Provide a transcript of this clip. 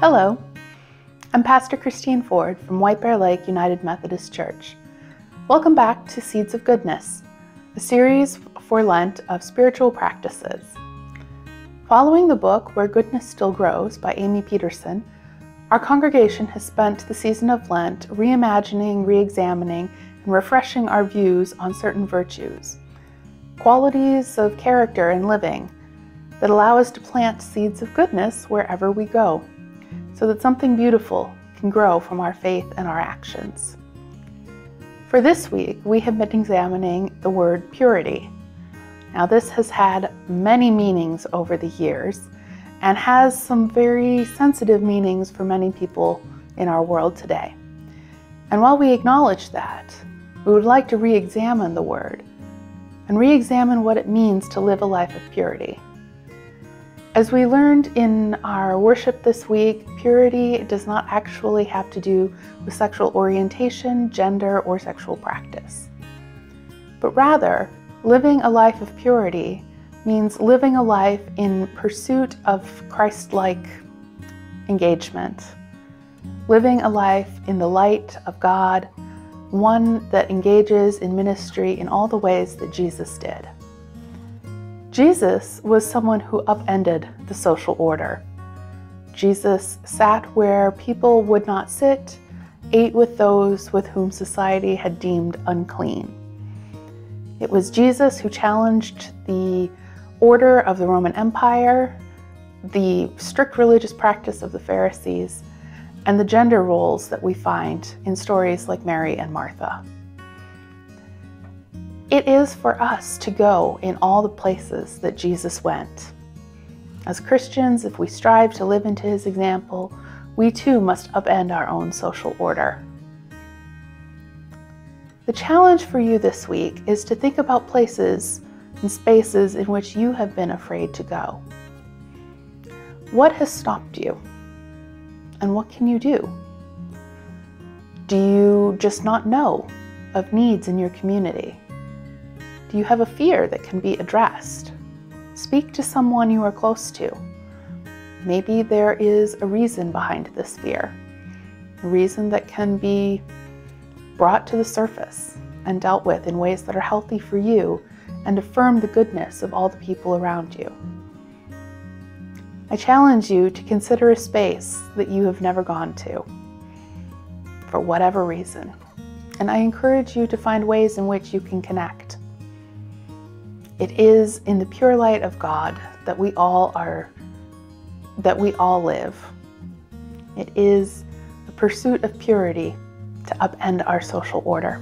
Hello, I'm Pastor Christine Ford from White Bear Lake United Methodist Church. Welcome back to Seeds of Goodness, a series for Lent of spiritual practices. Following the book Where Goodness Still Grows by Amy Peterson, our congregation has spent the season of Lent reimagining, re-examining, and refreshing our views on certain virtues, qualities of character and living that allow us to plant seeds of goodness wherever we go, so that something beautiful can grow from our faith and our actions. For this week, we have been examining the word purity. Now, this has had many meanings over the years and has some very sensitive meanings for many people in our world today. And while we acknowledge that, we would like to re-examine the word and re-examine what it means to live a life of purity. As we learned in our worship this week, purity does not actually have to do with sexual orientation, gender, or sexual practice. But rather, living a life of purity means living a life in pursuit of Christ-like engagement, living a life in the light of God, one that engages in ministry in all the ways that Jesus did. Jesus was someone who upended the social order. Jesus sat where people would not sit, ate with those with whom society had deemed unclean. It was Jesus who challenged the order of the Roman Empire, the strict religious practice of the Pharisees, and the gender roles that we find in stories like Mary and Martha. It is for us to go in all the places that Jesus went. As Christians, if we strive to live into his example, we too must upend our own social order. The challenge for you this week is to think about places and spaces in which you have been afraid to go. What has stopped you? And what can you do? Do you just not know of needs in your community? Do you have a fear that can be addressed? Speak to someone you are close to. Maybe there is a reason behind this fear, a reason that can be brought to the surface and dealt with in ways that are healthy for you and affirm the goodness of all the people around you. I challenge you to consider a space that you have never gone to, for whatever reason, and I encourage you to find ways in which you can connect. It is in the pure light of God that we all live. It is the pursuit of purity to upend our social order.